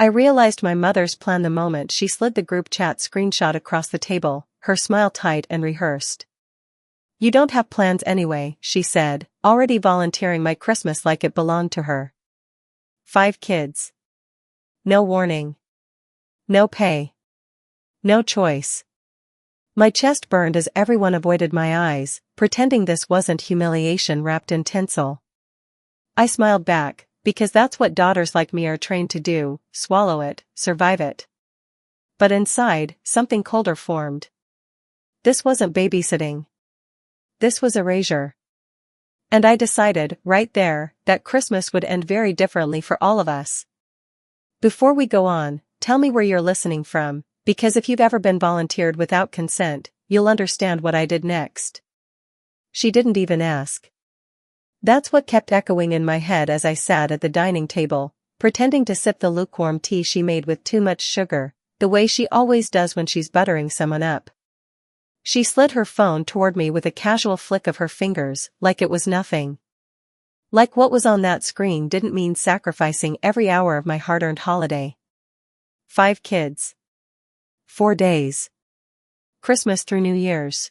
I realized my mother's plan the moment she slid the group chat screenshot across the table, her smile tight and rehearsed. "You don't have plans anyway," she said, already volunteering my Christmas like it belonged to her. 5 kids. No warning. No pay. No choice. My chest burned as everyone avoided my eyes, pretending this wasn't humiliation wrapped in tinsel. I smiled back, because that's what daughters like me are trained to do: swallow it, survive it. But inside, something colder formed. This wasn't babysitting. This was erasure. And I decided, right there, that Christmas would end very differently for all of us. Before we go on, tell me where you're listening from, because if you've ever been volunteered without consent, you'll understand what I did next. She didn't even ask. That's what kept echoing in my head as I sat at the dining table, pretending to sip the lukewarm tea she made with too much sugar, the way she always does when she's buttering someone up. She slid her phone toward me with a casual flick of her fingers, like it was nothing. Like what was on that screen didn't mean sacrificing every hour of my hard-earned holiday. 5 kids. 4 days. Christmas through New Year's.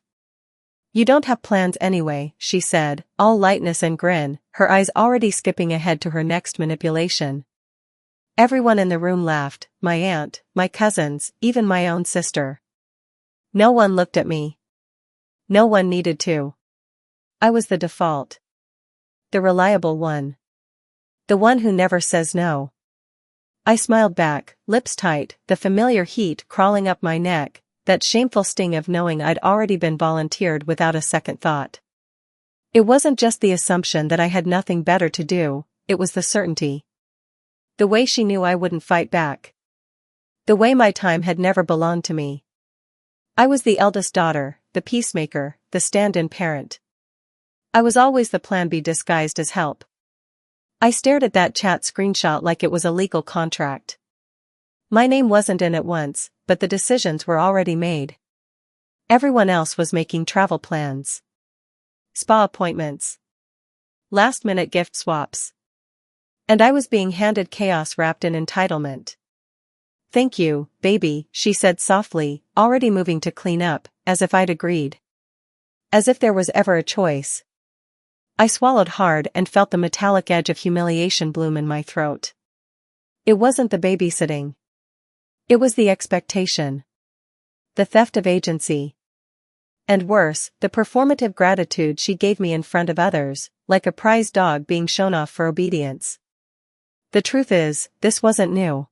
"You don't have plans anyway," she said, all lightness and grin, her eyes already skipping ahead to her next manipulation. Everyone in the room laughed, my aunt, my cousins, even my own sister. No one looked at me. No one needed to. I was the default. The reliable one. The one who never says no. I smiled back, lips tight, the familiar heat crawling up my neck, that shameful sting of knowing I'd already been volunteered without a second thought. It wasn't just the assumption that I had nothing better to do, it was the certainty. The way she knew I wouldn't fight back. The way my time had never belonged to me. I was the eldest daughter, the peacemaker, the stand-in parent. I was always the plan B disguised as help. I stared at that chat screenshot like it was a legal contract. My name wasn't in it once, but the decisions were already made. Everyone else was making travel plans. Spa appointments. Last-minute gift swaps. And I was being handed chaos wrapped in entitlement. "Thank you, baby," she said softly, already moving to clean up, as if I'd agreed. As if there was ever a choice. I swallowed hard and felt the metallic edge of humiliation bloom in my throat. It wasn't the babysitting. It was the expectation. The theft of agency. And worse, the performative gratitude she gave me in front of others, like a prize dog being shown off for obedience. The truth is, this wasn't new.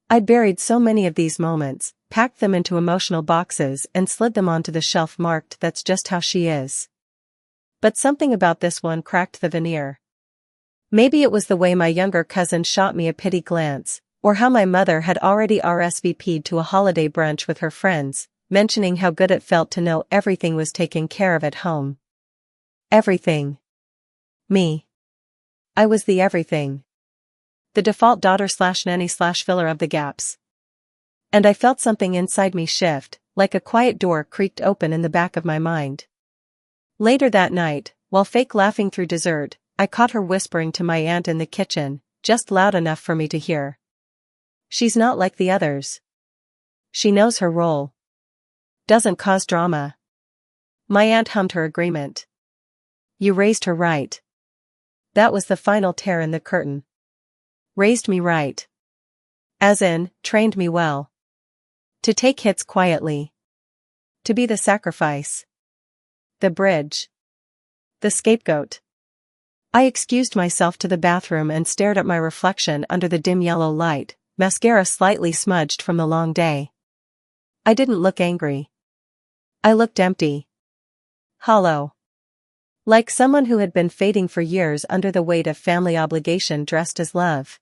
I'd buried so many of these moments, packed them into emotional boxes and slid them onto the shelf marked "That's just how she is." But something about this one cracked the veneer. Maybe it was the way my younger cousin shot me a pity glance, or how my mother had already RSVP'd to a holiday brunch with her friends, mentioning how good it felt to know everything was taken care of at home. Everything. Me. I was the everything. The default daughter/nanny/filler of the gaps. And I felt something inside me shift, like a quiet door creaked open in the back of my mind. Later that night, while fake laughing through dessert, I caught her whispering to my aunt in the kitchen, just loud enough for me to hear. "She's not like the others. She knows her role. Doesn't cause drama." My aunt hummed her agreement. "You raised her right." That was the final tear in the curtain. Raised me right. As in, trained me well. To take hits quietly. To be the sacrifice. The bridge. The scapegoat. I excused myself to the bathroom and stared at my reflection under the dim yellow light, mascara slightly smudged from the long day. I didn't look angry. I looked empty. Hollow. Like someone who had been fading for years under the weight of family obligation dressed as love.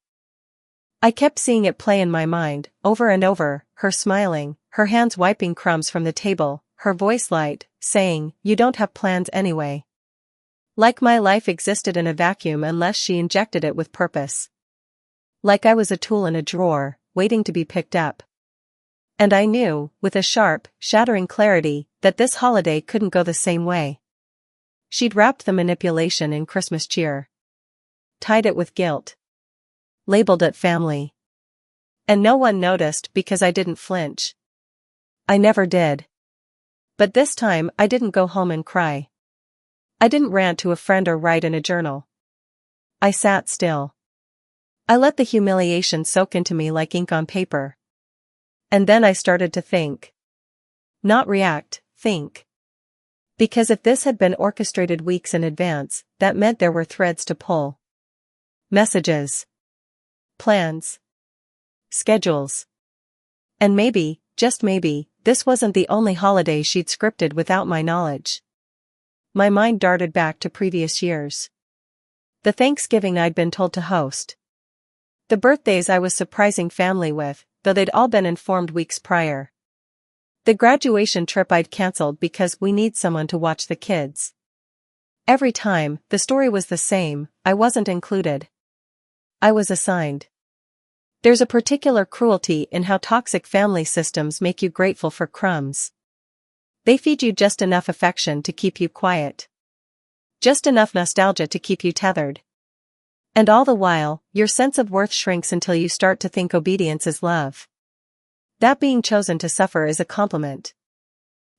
I kept seeing it play in my mind, over and over, her smiling, her hands wiping crumbs from the table, her voice light, saying, "You don't have plans anyway." Like my life existed in a vacuum unless she injected it with purpose. Like I was a tool in a drawer, waiting to be picked up. And I knew, with a sharp, shattering clarity, that this holiday couldn't go the same way. She'd wrapped the manipulation in Christmas cheer. Tied it with guilt. Labeled it family. And no one noticed because I didn't flinch. I never did. But this time I didn't go home and cry. I didn't rant to a friend or write in a journal. I sat still. I let the humiliation soak into me like ink on paper. And then I started to think. Not react, think. Because if this had been orchestrated weeks in advance, that meant there were threads to pull. Messages. Plans. Schedules. And maybe, just maybe, this wasn't the only holiday she'd scripted without my knowledge. My mind darted back to previous years. The Thanksgiving I'd been told to host. The birthdays I was surprising family with, though they'd all been informed weeks prior. The graduation trip I'd cancelled because we need someone to watch the kids. Every time, the story was the same, I wasn't included. I was assigned. There's a particular cruelty in how toxic family systems make you grateful for crumbs. They feed you just enough affection to keep you quiet. Just enough nostalgia to keep you tethered. And all the while, your sense of worth shrinks until you start to think obedience is love. That being chosen to suffer is a compliment.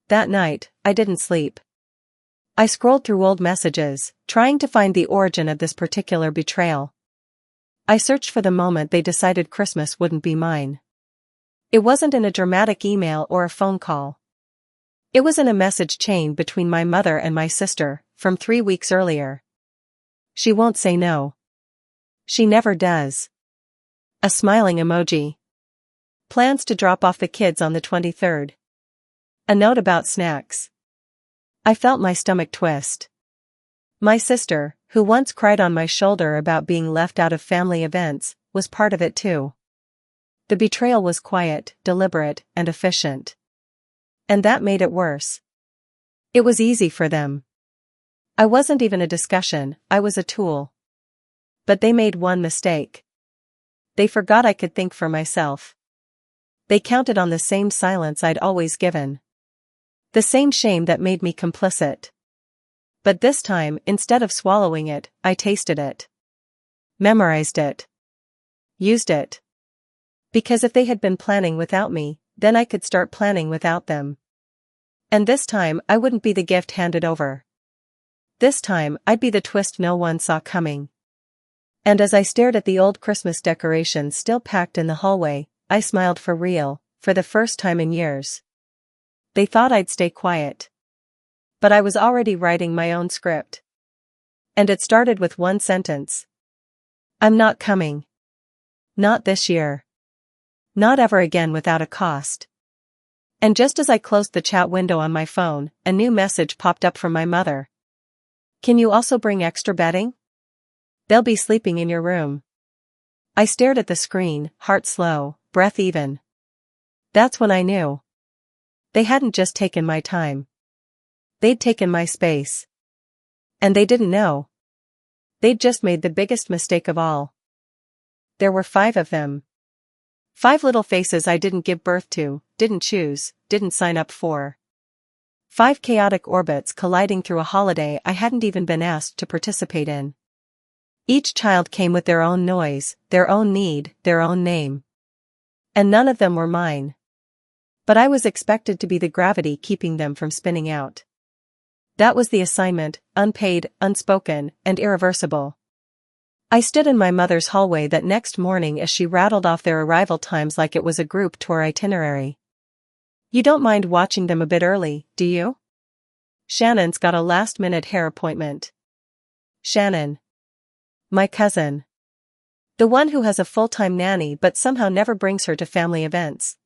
That night, I didn't sleep. I scrolled through old messages, trying to find the origin of this particular betrayal. I searched for the moment they decided Christmas wouldn't be mine. It wasn't in a dramatic email or a phone call. It was in a message chain between my mother and my sister, from 3 weeks earlier. She won't say no. She never does. A smiling emoji. Plans to drop off the kids on the 23rd. A note about snacks. I felt my stomach twist. My sister, who once cried on my shoulder about being left out of family events, was part of it too. The betrayal was quiet, deliberate, and efficient. And that made it worse. It was easy for them. I wasn't even a discussion, I was a tool. But they made one mistake. They forgot I could think for myself. They counted on the same silence I'd always given. The same shame that made me complicit. But this time, instead of swallowing it, I tasted it. Memorized it. Used it. Because if they had been planning without me, then I could start planning without them. And this time, I wouldn't be the gift handed over. This time, I'd be the twist no one saw coming. And as I stared at the old Christmas decorations still packed in the hallway, I smiled for real, for the first time in years. They thought I'd stay quiet. But I was already writing my own script. And it started with one sentence. I'm not coming. Not this year. Not ever again without a cost. And just as I closed the chat window on my phone, a new message popped up from my mother. Can you also bring extra bedding? They'll be sleeping in your room. I stared at the screen, heart slow, breath even. That's when I knew. They hadn't just taken my time. They'd taken my space. And they didn't know. They'd just made the biggest mistake of all. There were 5 of them. 5 little faces I didn't give birth to, didn't choose, didn't sign up for. 5 chaotic orbits colliding through a holiday I hadn't even been asked to participate in. Each child came with their own noise, their own need, their own name. And none of them were mine. But I was expected to be the gravity keeping them from spinning out. That was the assignment, unpaid, unspoken, and irreversible. I stood in my mother's hallway that next morning as she rattled off their arrival times like it was a group tour itinerary. You don't mind watching them a bit early, do you? Shannon's got a last-minute hair appointment. Shannon. My cousin. The one who has a full-time nanny but somehow never brings her to family events.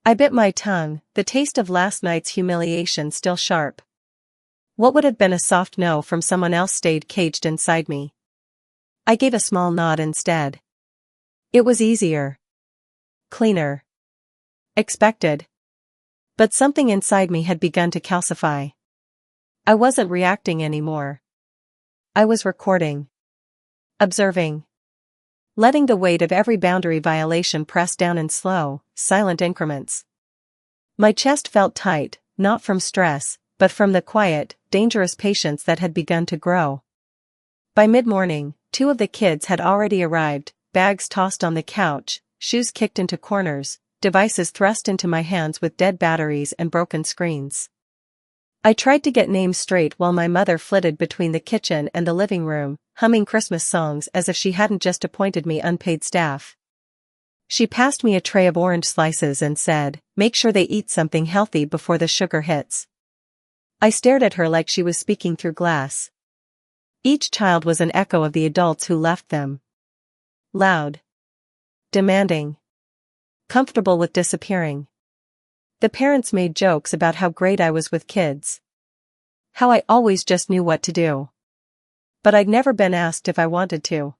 I bit my tongue, the taste of last night's humiliation still sharp. What would have been a soft no from someone else stayed caged inside me. I gave a small nod instead. It was easier. Cleaner. Expected. But something inside me had begun to calcify. I wasn't reacting anymore. I was recording. Observing. Letting the weight of every boundary violation press down in slow, silent increments. My chest felt tight, not from stress, but from the quiet, dangerous patience that had begun to grow. By mid-morning, 2 of the kids had already arrived, bags tossed on the couch, shoes kicked into corners, devices thrust into my hands with dead batteries and broken screens. I tried to get names straight while my mother flitted between the kitchen and the living room, humming Christmas songs as if she hadn't just appointed me unpaid staff. She passed me a tray of orange slices and said, "Make sure they eat something healthy before the sugar hits." I stared at her like she was speaking through glass. Each child was an echo of the adults who left them. Loud. Demanding. Comfortable with disappearing. The parents made jokes about how great I was with kids. How I always just knew what to do. But I'd never been asked if I wanted to.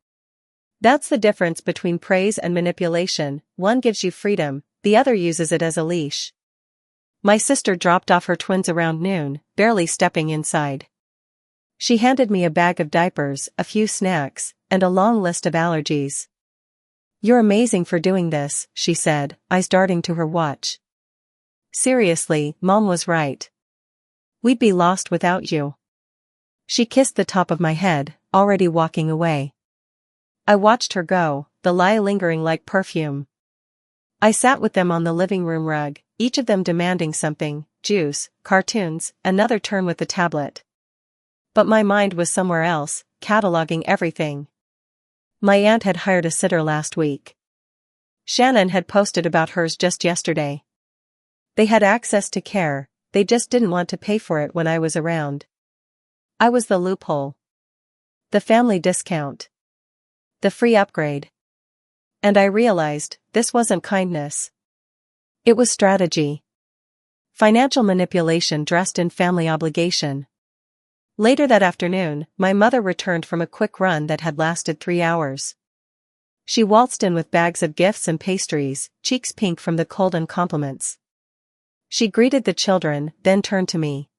That's the difference between praise and manipulation. One gives you freedom, the other uses it as a leash. My sister dropped off her twins around noon, barely stepping inside. She handed me a bag of diapers, a few snacks, and a long list of allergies. "You're amazing for doing this," she said, eyes darting to her watch. "Seriously, Mom was right. We'd be lost without you." She kissed the top of my head, already walking away. I watched her go, the lie lingering like perfume. I sat with them on the living room rug, each of them demanding something: juice, cartoons, another turn with the tablet. But my mind was somewhere else, cataloging everything. My aunt had hired a sitter last week. Shannon had posted about hers just yesterday. They had access to care, they just didn't want to pay for it when I was around. I was the loophole. The family discount. The free upgrade. And I realized, this wasn't kindness. It was strategy. Financial manipulation dressed in family obligation. Later that afternoon, my mother returned from a quick run that had lasted 3 hours. She waltzed in with bags of gifts and pastries, cheeks pink from the cold and compliments. She greeted the children, then turned to me.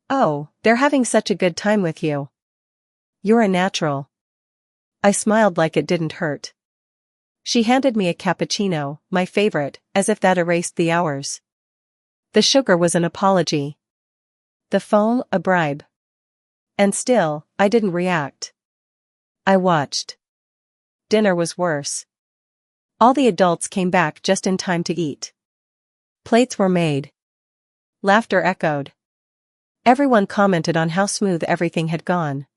"Oh, they're having such a good time with you. You're a natural." I smiled like it didn't hurt. She handed me a cappuccino, my favorite, as if that erased the hours. The sugar was an apology. The foam, a bribe. And still, I didn't react. I watched. Dinner was worse. All the adults came back just in time to eat. Plates were made. Laughter echoed. Everyone commented on how smooth everything had gone.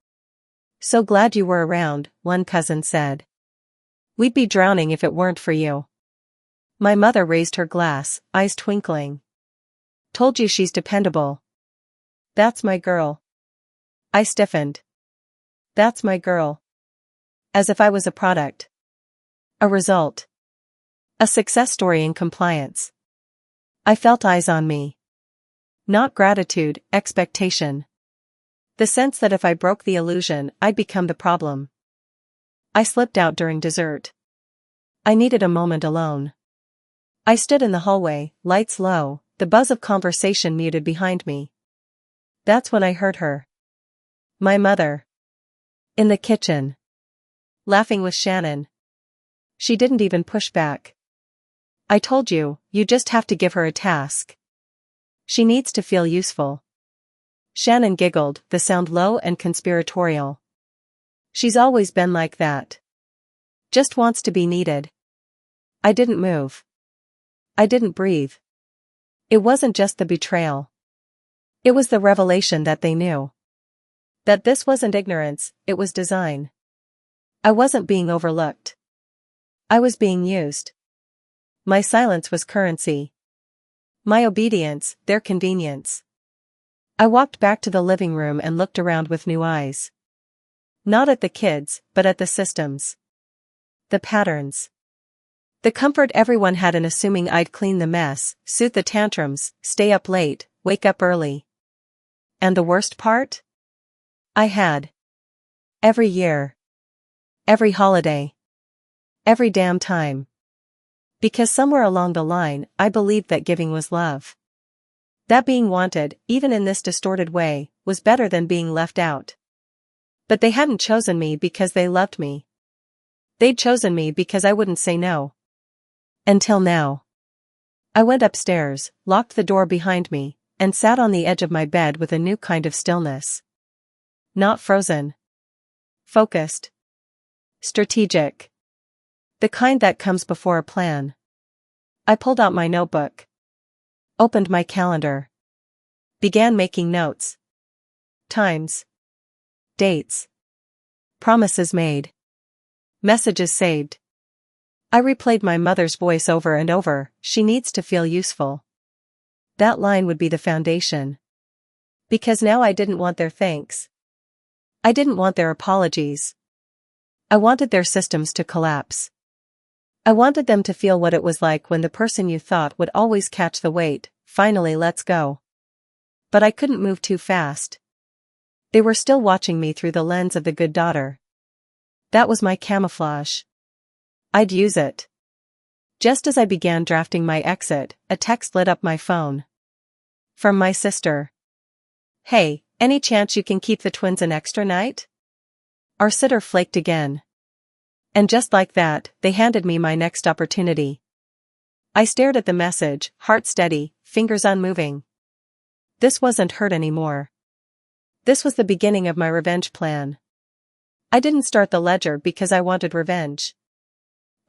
"So glad you were around," one cousin said. "We'd be drowning if it weren't for you." My mother raised her glass, eyes twinkling. "Told you she's dependable." "That's my girl." I stiffened. "That's my girl." As if I was a product. A result. A success story in compliance. I felt eyes on me. Not gratitude, expectation. The sense that if I broke the illusion, I'd become the problem. I slipped out during dessert. I needed a moment alone. I stood in the hallway, lights low, the buzz of conversation muted behind me. That's when I heard her. My mother. In the kitchen. Laughing with Shannon. She didn't even push back. "I told you, you just have to give her a task. She needs to feel useful." Shannon giggled, the sound low and conspiratorial. "She's always been like that. Just wants to be needed." I didn't move. I didn't breathe. It wasn't just the betrayal. It was the revelation that they knew. That this wasn't ignorance, it was design. I wasn't being overlooked. I was being used. My silence was currency. My obedience, their convenience. I walked back to the living room and looked around with new eyes. Not at the kids, but at the systems. The patterns. The comfort everyone had in assuming I'd clean the mess, soothe the tantrums, stay up late, wake up early. And the worst part? I had. Every year. Every holiday. Every damn time. Because somewhere along the line, I believed that giving was love. That being wanted, even in this distorted way, was better than being left out. But they hadn't chosen me because they loved me. They'd chosen me because I wouldn't say no. Until now. I went upstairs, locked the door behind me, and sat on the edge of my bed with a new kind of stillness. Not frozen. Focused. Strategic. The kind that comes before a plan. I pulled out my notebook. Opened my calendar. Began making notes. Times. Dates. Promises made. Messages saved. I replayed my mother's voice over and over, "She needs to feel useful." That line would be the foundation. Because now I didn't want their thanks. I didn't want their apologies. I wanted their systems to collapse. I wanted them to feel what it was like when the person you thought would always catch the weight, finally lets go. But I couldn't move too fast. They were still watching me through the lens of the good daughter. That was my camouflage. I'd use it. Just as I began drafting my exit, a text lit up my phone. From my sister. "Hey, any chance you can keep the twins an extra night?" Our sitter flaked again. And just like that, they handed me my next opportunity. I stared at the message, heart steady, fingers unmoving. This wasn't hurt anymore. This was the beginning of my revenge plan. I didn't start the ledger because I wanted revenge.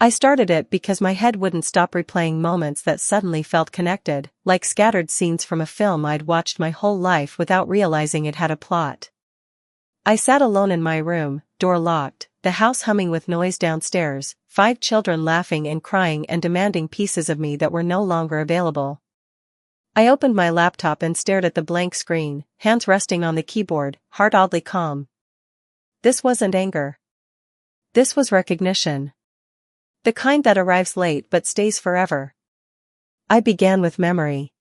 I started it because my head wouldn't stop replaying moments that suddenly felt connected, like scattered scenes from a film I'd watched my whole life without realizing it had a plot. I sat alone in my room, door locked, the house humming with noise downstairs, 5 children laughing and crying and demanding pieces of me that were no longer available. I opened my laptop and stared at the blank screen, hands resting on the keyboard, heart oddly calm. This wasn't anger. This was recognition. The kind that arrives late but stays forever. I began with memory.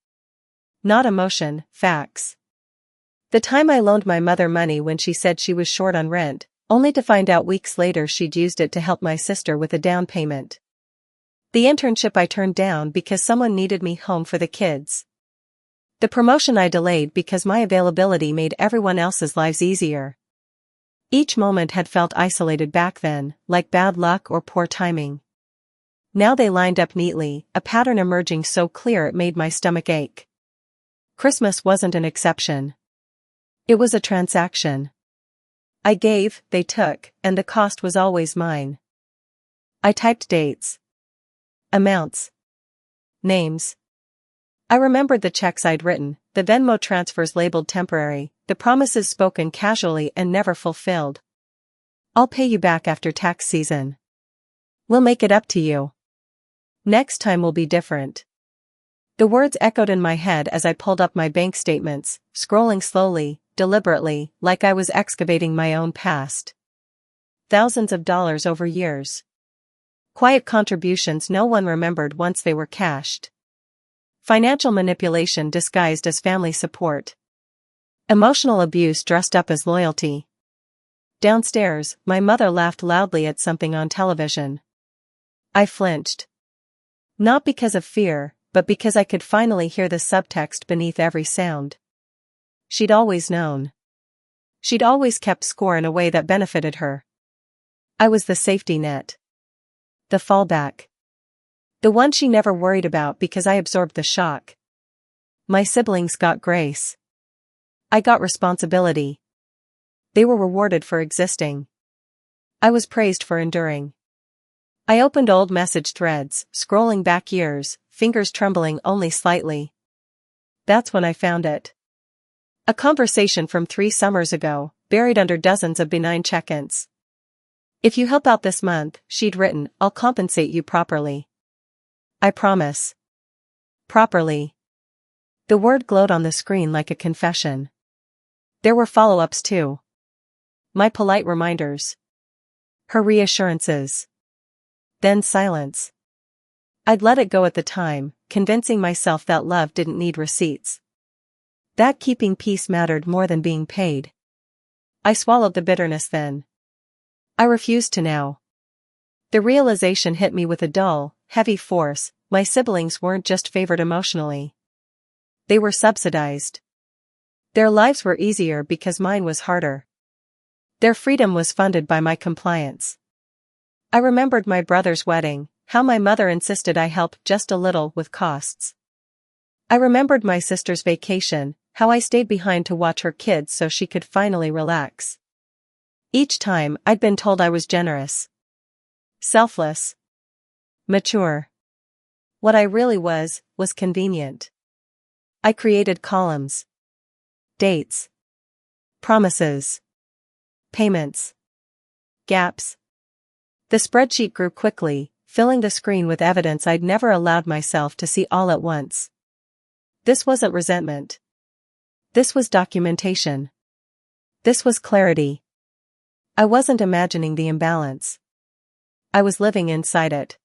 Not emotion, facts. The time I loaned my mother money when she said she was short on rent, only to find out weeks later she'd used it to help my sister with a down payment. The internship I turned down because someone needed me home for the kids. The promotion I delayed because my availability made everyone else's lives easier. Each moment had felt isolated back then, like bad luck or poor timing. Now they lined up neatly, a pattern emerging so clear it made my stomach ache. Christmas wasn't an exception. It was a transaction. I gave, they took, and the cost was always mine. I typed dates. Amounts. Names. I remembered the checks I'd written, the Venmo transfers labeled temporary, the promises spoken casually and never fulfilled. "I'll pay you back after tax season. We'll make it up to you. Next time will be different." The words echoed in my head as I pulled up my bank statements, scrolling slowly, deliberately, like I was excavating my own past. Thousands of dollars over years. Quiet contributions no one remembered once they were cashed. Financial manipulation disguised as family support. Emotional abuse dressed up as loyalty. Downstairs, my mother laughed loudly at something on television. I flinched. Not because of fear, but because I could finally hear the subtext beneath every sound. She'd always known. She'd always kept score in a way that benefited her. I was the safety net. The fallback. The one she never worried about because I absorbed the shock. My siblings got grace. I got responsibility. They were rewarded for existing. I was praised for enduring. I opened old message threads, scrolling back years, fingers trembling only slightly. That's when I found it. A conversation from 3 summers ago, buried under dozens of benign check-ins. "If you help out this month," she'd written, "I'll compensate you properly. I promise." Properly. The word glowed on the screen like a confession. There were follow-ups too. My polite reminders. Her reassurances. Then silence. I'd let it go at the time, convincing myself that love didn't need receipts. That keeping peace mattered more than being paid. I swallowed the bitterness then. I refused to now. The realization hit me with a dull, heavy force. My siblings weren't just favored emotionally. They were subsidized. Their lives were easier because mine was harder. Their freedom was funded by my compliance. I remembered my brother's wedding, how my mother insisted I help just a little with costs. I remembered my sister's vacation, how I stayed behind to watch her kids so she could finally relax. Each time, I'd been told I was generous. Selfless. Mature. What I really was convenient. I created columns. Dates. Promises. Payments. Gaps. The spreadsheet grew quickly, filling the screen with evidence I'd never allowed myself to see all at once. This wasn't resentment. This was documentation. This was clarity. I wasn't imagining the imbalance. I was living inside it.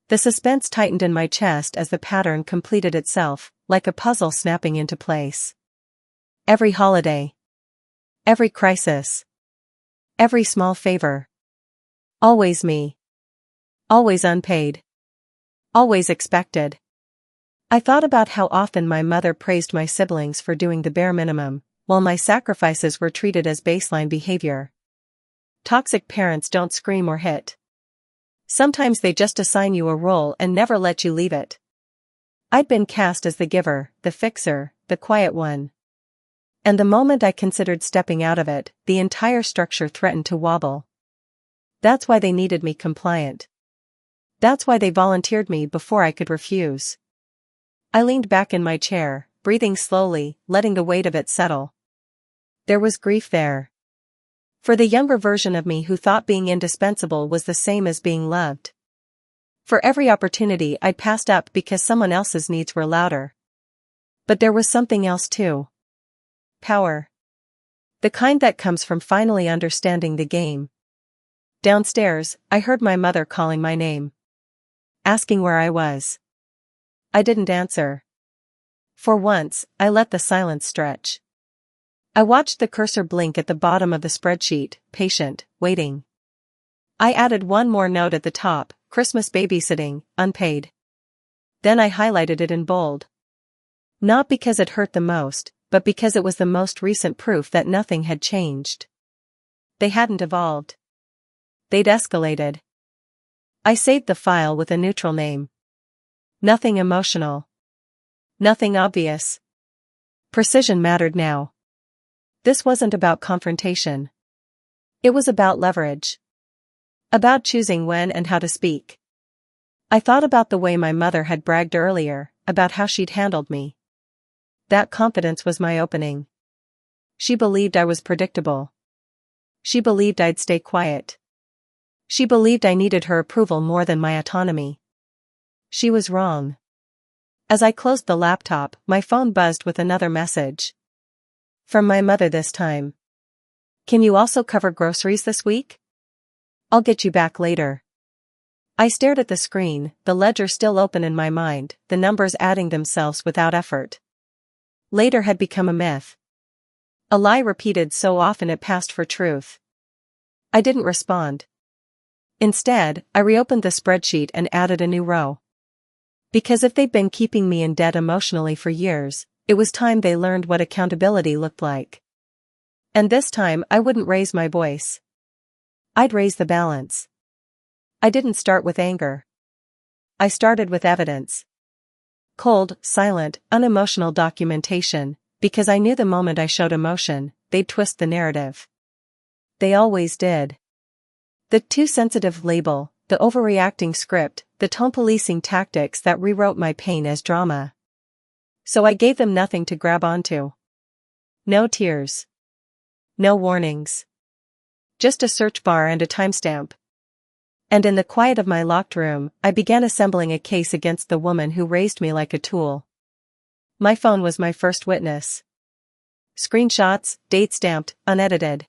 The suspense tightened in my chest as the pattern completed itself, like a puzzle snapping into place. Every holiday. Every crisis. Every small favor. Always me. Always unpaid. Always expected. I thought about how often my mother praised my siblings for doing the bare minimum, while my sacrifices were treated as baseline behavior. Toxic parents don't scream or hit. Sometimes they just assign you a role and never let you leave it. I'd been cast as the giver, the fixer, the quiet one. And the moment I considered stepping out of it, the entire structure threatened to wobble. That's why they needed me compliant. That's why they volunteered me before I could refuse. I leaned back in my chair, breathing slowly, letting the weight of it settle. There was grief there. For the younger version of me who thought being indispensable was the same as being loved. For every opportunity I'd passed up because someone else's needs were louder. But there was something else too. Power. The kind that comes from finally understanding the game. Downstairs, I heard my mother calling my name. Asking where I was. I didn't answer. For once, I let the silence stretch. I watched the cursor blink at the bottom of the spreadsheet, patient, waiting. I added one more note at the top, Christmas babysitting, unpaid. Then I highlighted it in bold. Not because it hurt the most, but because it was the most recent proof that nothing had changed. They hadn't evolved. They'd escalated. I saved the file with a neutral name. Nothing emotional. Nothing obvious. Precision mattered now. This wasn't about confrontation. It was about leverage. About choosing when and how to speak. I thought about the way my mother had bragged earlier, about how she'd handled me. That confidence was my opening. She believed I was predictable. She believed I'd stay quiet. She believed I needed her approval more than my autonomy. She was wrong. As I closed the laptop, my phone buzzed with another message. From my mother this time. Can you also cover groceries this week? I'll get you back later. I stared at the screen, the ledger still open in my mind, the numbers adding themselves without effort. Later had become a myth. A lie repeated so often it passed for truth. I didn't respond. Instead, I reopened the spreadsheet and added a new row. Because if they'd been keeping me in debt emotionally for years, it was time they learned what accountability looked like. And this time I wouldn't raise my voice. I'd raise the balance. I didn't start with anger. I started with evidence. Cold, silent, unemotional documentation, because I knew the moment I showed emotion, they'd twist the narrative. They always did. The too sensitive label, the overreacting script, the tone policing tactics that rewrote my pain as drama. So I gave them nothing to grab onto. No tears. No warnings. Just a search bar and a timestamp. And in the quiet of my locked room, I began assembling a case against the woman who raised me like a tool. My phone was my first witness. Screenshots, date-stamped, unedited.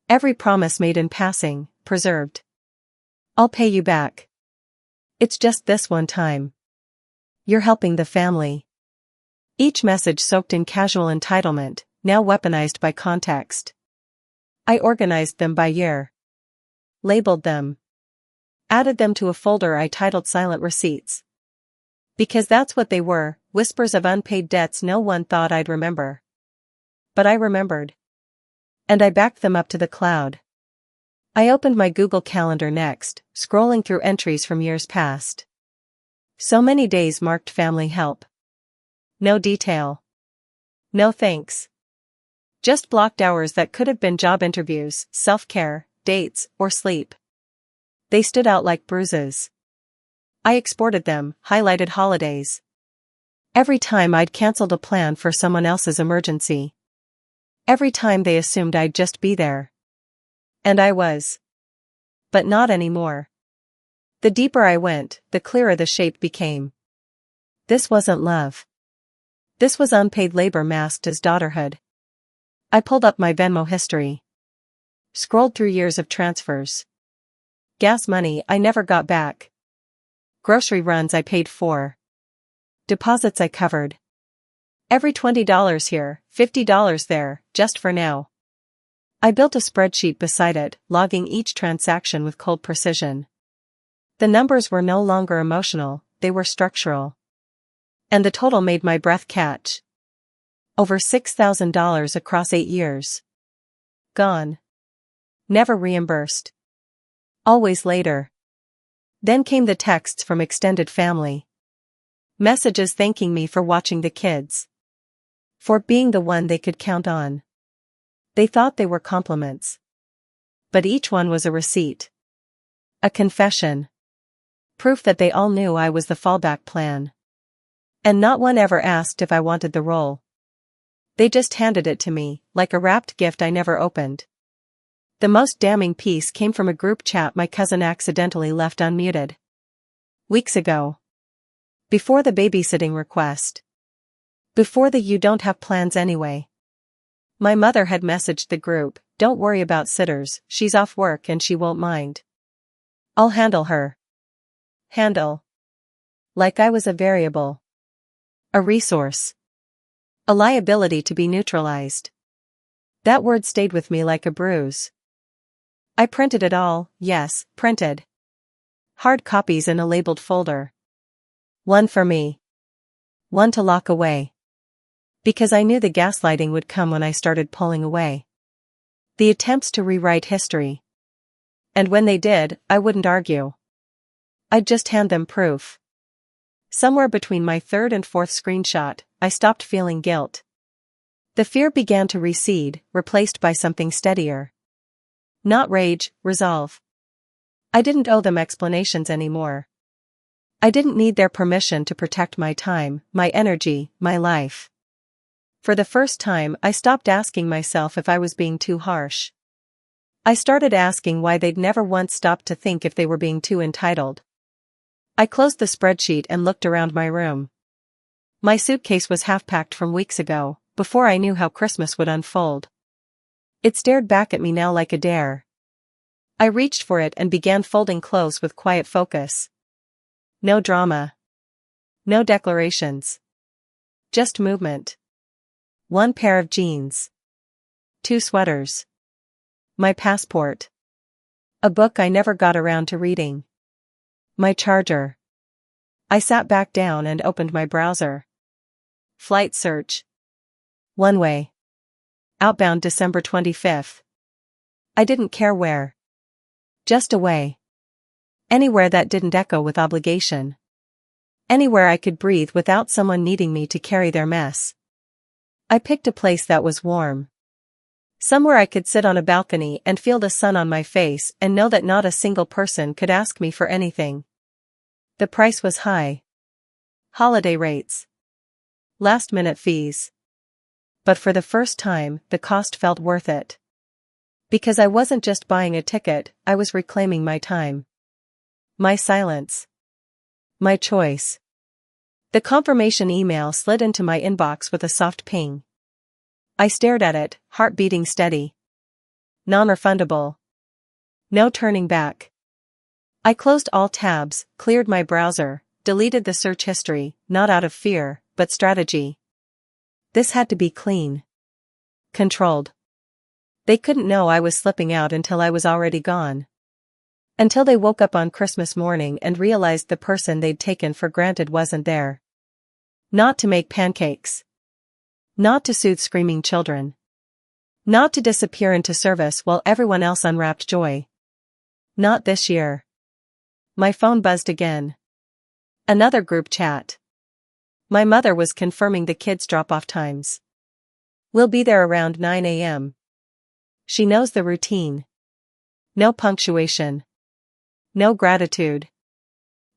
Every promise made in passing, preserved. I'll pay you back. It's just this one time. You're helping the family. Each message soaked in casual entitlement, now weaponized by context. I organized them by year. Labeled them. Added them to a folder I titled Silent Receipts. Because that's what they were, whispers of unpaid debts no one thought I'd remember. But I remembered. And I backed them up to the cloud. I opened my Google Calendar next, scrolling through entries from years past. So many days marked family help. No detail. No thanks. Just blocked hours that could have been job interviews, self-care, dates, or sleep. They stood out like bruises. I exported them, highlighted holidays. Every time I'd canceled a plan for someone else's emergency. Every time they assumed I'd just be there. And I was. But not anymore. The deeper I went, the clearer the shape became. This wasn't love. This was unpaid labor masked as daughterhood. I pulled up my Venmo history. Scrolled through years of transfers. Gas money I never got back. Grocery runs I paid for. Deposits I covered. Every $20 here, $50 there, just for now. I built a spreadsheet beside it, logging each transaction with cold precision. The numbers were no longer emotional, they were structural. And the total made my breath catch. Over $6,000 across 8 years. Gone. Never reimbursed. Always later. Then came the texts from extended family. Messages thanking me for watching the kids. For being the one they could count on. They thought they were compliments. But each one was a receipt. A confession. Proof that they all knew I was the fallback plan. And not one ever asked if I wanted the role. They just handed it to me, like a wrapped gift I never opened. The most damning piece came from a group chat my cousin accidentally left unmuted. Weeks ago. Before the babysitting request. Before the "you don't have plans anyway." My mother had messaged the group, "Don't worry about sitters, she's off work and she won't mind. I'll handle her." Handle. Like I was a variable. A resource. A liability to be neutralized. That word stayed with me like a bruise. I printed it all, yes, printed. Hard copies in a labeled folder. One for me. One to lock away. Because I knew the gaslighting would come when I started pulling away. The attempts to rewrite history. And when they did, I wouldn't argue. I'd just hand them proof. Somewhere between my third and fourth screenshot, I stopped feeling guilt. The fear began to recede, replaced by something steadier. Not rage, resolve. I didn't owe them explanations anymore. I didn't need their permission to protect my time, my energy, my life. For the first time, I stopped asking myself if I was being too harsh. I started asking why they'd never once stopped to think if they were being too entitled. I closed the spreadsheet and looked around my room. My suitcase was half-packed from weeks ago, before I knew how Christmas would unfold. It stared back at me now like a dare. I reached for it and began folding clothes with quiet focus. No drama. No declarations. Just movement. One pair of jeans. 2 sweaters. My passport. A book I never got around to reading. My charger. I sat back down and opened my browser. Flight search. One way. Outbound December 25th. I didn't care where. Just away. Anywhere that didn't echo with obligation. Anywhere I could breathe without someone needing me to carry their mess. I picked a place that was warm. Somewhere I could sit on a balcony and feel the sun on my face and know that not a single person could ask me for anything. The price was high. Holiday rates. Last-minute fees. But for the first time, the cost felt worth it. Because I wasn't just buying a ticket, I was reclaiming my time. My silence. My choice. The confirmation email slid into my inbox with a soft ping. I stared at it, heart beating steady. Non-refundable. No turning back. I closed all tabs, cleared my browser, deleted the search history, not out of fear, but strategy. This had to be clean. Controlled. They couldn't know I was slipping out until I was already gone. Until they woke up on Christmas morning and realized the person they'd taken for granted wasn't there. Not to make pancakes. Not to soothe screaming children. Not to disappear into service while everyone else unwrapped joy. Not this year. My phone buzzed again. Another group chat. My mother was confirming the kids' drop-off times. We'll be there around 9 a.m. She knows the routine. No punctuation. No gratitude.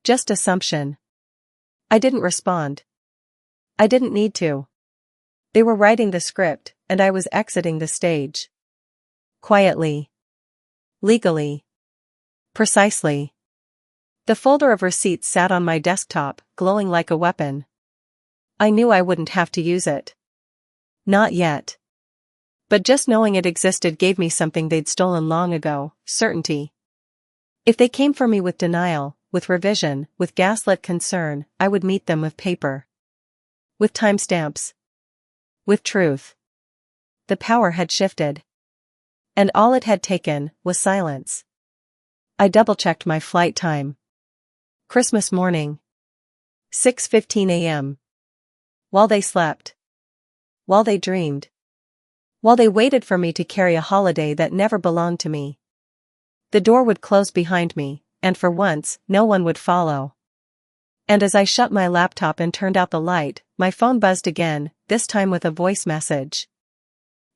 Just assumption. I didn't respond. I didn't need to. They were writing the script, and I was exiting the stage. Quietly. Legally. Precisely. The folder of receipts sat on my desktop, glowing like a weapon. I knew I wouldn't have to use it. Not yet. But just knowing it existed gave me something they'd stolen long ago: certainty. If they came for me with denial, with revision, with gaslit concern, I would meet them with paper. With timestamps. With truth. The power had shifted. And all it had taken was silence. I double-checked my flight time. Christmas morning. 6:15 a.m. While they slept. While they dreamed. While they waited for me to carry a holiday that never belonged to me. The door would close behind me, and for once, no one would follow. And as I shut my laptop and turned out the light, my phone buzzed again, this time with a voice message.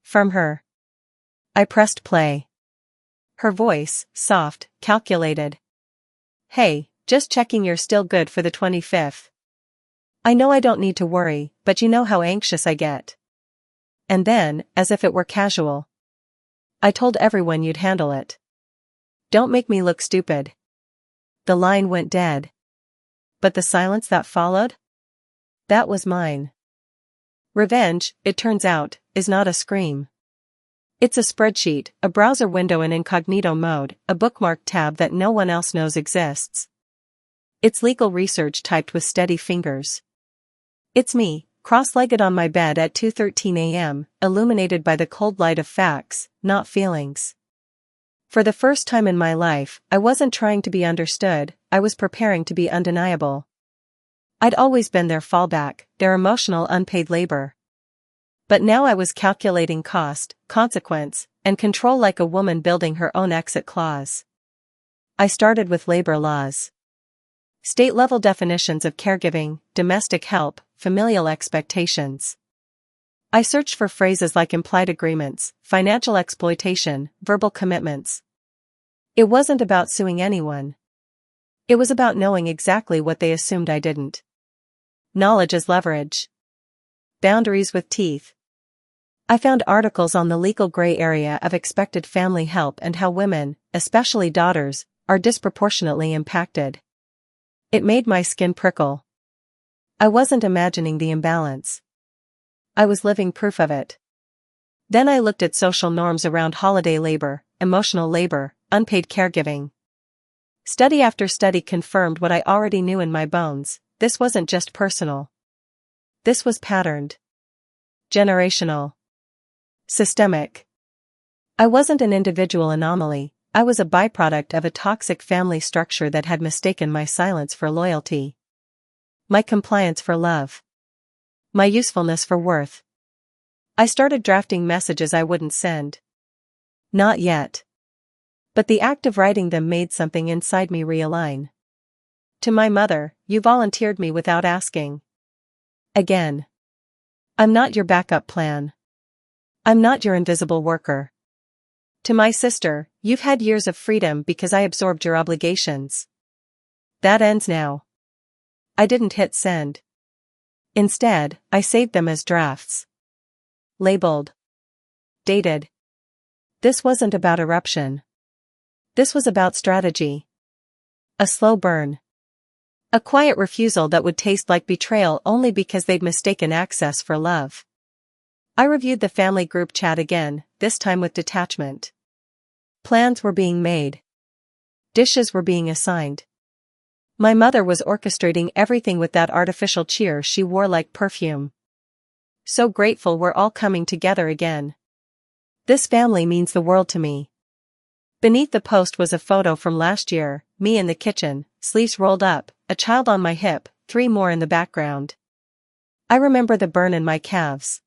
From her. I pressed play. Her voice, soft, calculated. Hey, just checking you're still good for the 25th. I know I don't need to worry, but you know how anxious I get. And then, as if it were casual. I told everyone you'd handle it. Don't make me look stupid. The line went dead. But the silence that followed? That was mine. Revenge, it turns out, is not a scream. It's a spreadsheet, a browser window in incognito mode, a bookmark tab that no one else knows exists. It's legal research typed with steady fingers. It's me, cross-legged on my bed at 2:13 a.m., illuminated by the cold light of facts, not feelings. For the first time in my life, I wasn't trying to be understood, I was preparing to be undeniable. I'd always been their fallback, their emotional unpaid labor. But now I was calculating cost, consequence, and control like a woman building her own exit clause. I started with labor laws. State-level definitions of caregiving, domestic help, familial expectations. I searched for phrases like implied agreements, financial exploitation, verbal commitments. It wasn't about suing anyone. It was about knowing exactly what they assumed I didn't. Knowledge as leverage. Boundaries with teeth. I found articles on the legal gray area of expected family help and how women, especially daughters, are disproportionately impacted. It made my skin prickle. I wasn't imagining the imbalance. I was living proof of it. Then I looked at social norms around holiday labor, emotional labor, unpaid caregiving. Study after study confirmed what I already knew in my bones: this wasn't just personal. This was patterned. Generational. Systemic. I wasn't an individual anomaly, I was a byproduct of a toxic family structure that had mistaken my silence for loyalty. My compliance for love. My usefulness for worth. I started drafting messages I wouldn't send. Not yet. But the act of writing them made something inside me realign. To my mother, you volunteered me without asking. Again. I'm not your backup plan. I'm not your invisible worker. To my sister, you've had years of freedom because I absorbed your obligations. That ends now. I didn't hit send. Instead, I saved them as drafts. Labeled. Dated. This wasn't about eruption. This was about strategy. A slow burn. A quiet refusal that would taste like betrayal only because they'd mistaken access for love. I reviewed the family group chat again, this time with detachment. Plans were being made. Dishes were being assigned. My mother was orchestrating everything with that artificial cheer she wore like perfume. So grateful we're all coming together again. This family means the world to me. Beneath the post was a photo from last year, me in the kitchen, sleeves rolled up, a child on my hip, 3 more in the background. I remember the burn in my calves.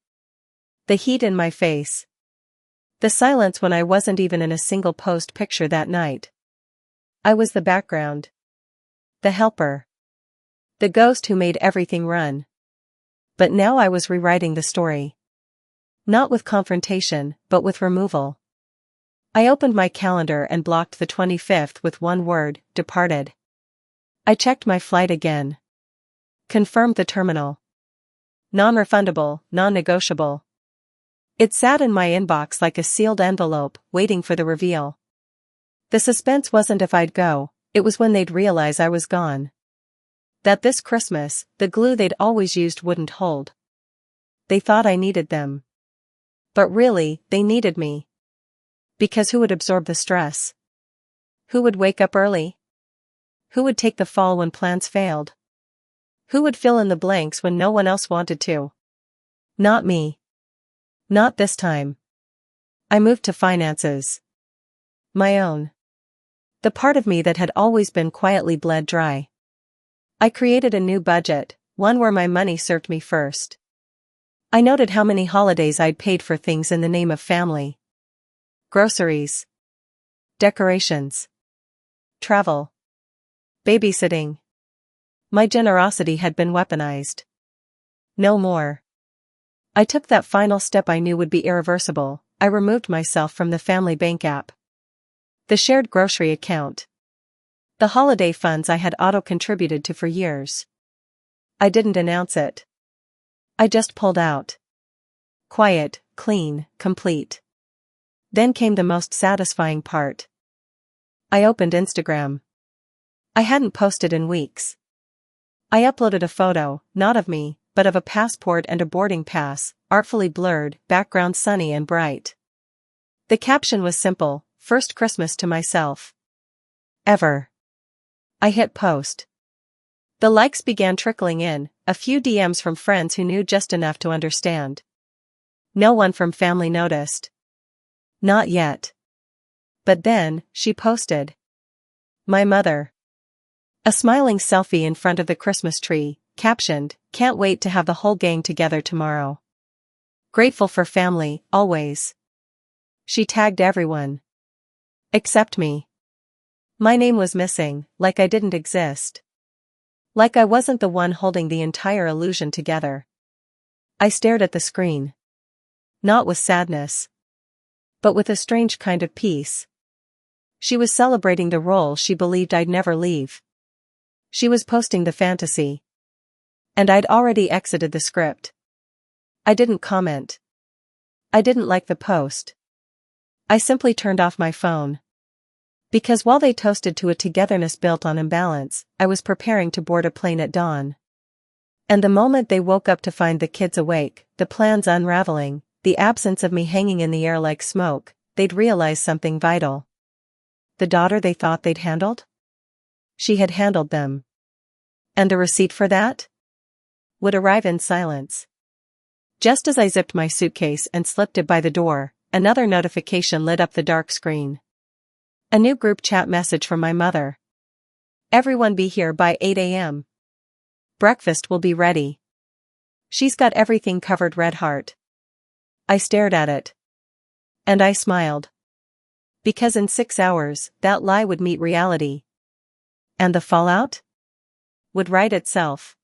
The heat in my face. The silence when I wasn't even in a single post picture that night. I was the background. The helper. The ghost who made everything run. But now I was rewriting the story. Not with confrontation, but with removal. I opened my calendar and blocked the 25th with one word: departed. I checked my flight again. Confirmed the terminal. Non-refundable, non-negotiable. It sat in my inbox like a sealed envelope, waiting for the reveal. The suspense wasn't if I'd go, it was when they'd realize I was gone. That this Christmas, the glue they'd always used wouldn't hold. They thought I needed them. But really, they needed me. Because who would absorb the stress? Who would wake up early? Who would take the fall when plans failed? Who would fill in the blanks when no one else wanted to? Not me. Not this time. I moved to finances. My own. The part of me that had always been quietly bled dry. I created a new budget, one where my money served me first. I noted how many holidays I'd paid for things in the name of family. Groceries. Decorations. Travel. Babysitting. My generosity had been weaponized. No more. I took that final step I knew would be irreversible. I removed myself from the family bank app. The shared grocery account. The holiday funds I had auto-contributed to for years. I didn't announce it. I just pulled out. Quiet, clean, complete. Then came the most satisfying part. I opened Instagram. I hadn't posted in weeks. I uploaded a photo, not of me, but of a passport and a boarding pass, artfully blurred, background sunny and bright. The caption was simple, "First Christmas to myself. Ever." I hit post. The likes began trickling in, a few DMs from friends who knew just enough to understand. No one from family noticed. Not yet. But then, she posted. My mother. A smiling selfie in front of the Christmas tree, captioned, "Can't wait to have the whole gang together tomorrow. Grateful for family, always." She tagged everyone. Except me. My name was missing, like I didn't exist. Like I wasn't the one holding the entire illusion together. I stared at the screen. Not with sadness. But with a strange kind of peace. She was celebrating the role she believed I'd never leave. She was posting the fantasy. And I'd already exited the script. I didn't comment. I didn't like the post. I simply turned off my phone. Because while they toasted to a togetherness built on imbalance, I was preparing to board a plane at dawn. And the moment they woke up to find the kids awake, the plans unraveling, the absence of me hanging in the air like smoke, they'd realize something vital. The daughter they thought they'd handled? She had handled them. And the receipt for that? Would arrive in silence. Just as I zipped my suitcase and slipped it by the door, another notification lit up the dark screen. A new group chat message from my mother. Everyone be here by 8 a.m. Breakfast will be ready. She's got everything covered, red heart. I stared at it. And I smiled. Because in 6 hours, that lie would meet reality. And the fallout? Would write itself.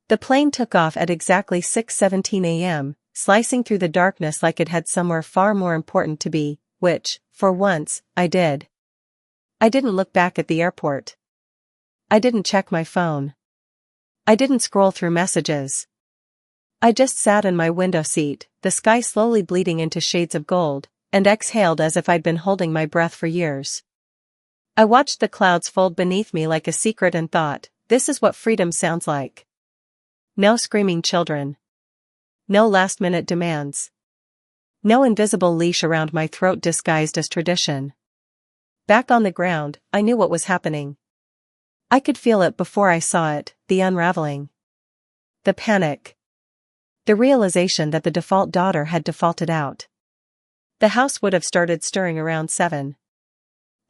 The plane took off at exactly 6:17 a.m., slicing through the darkness like it had somewhere far more important to be, which, for once, I did. I didn't look back at the airport. I didn't check my phone. I didn't scroll through messages. I just sat in my window seat, the sky slowly bleeding into shades of gold, and exhaled as if I'd been holding my breath for years. I watched the clouds fold beneath me like a secret and thought, this is what freedom sounds like. No screaming children. No last-minute demands. No invisible leash around my throat disguised as tradition. Back on the ground, I knew what was happening. I could feel it before I saw it, the unraveling. The panic. The realization that the default daughter had defaulted out. The house would have started stirring around 7.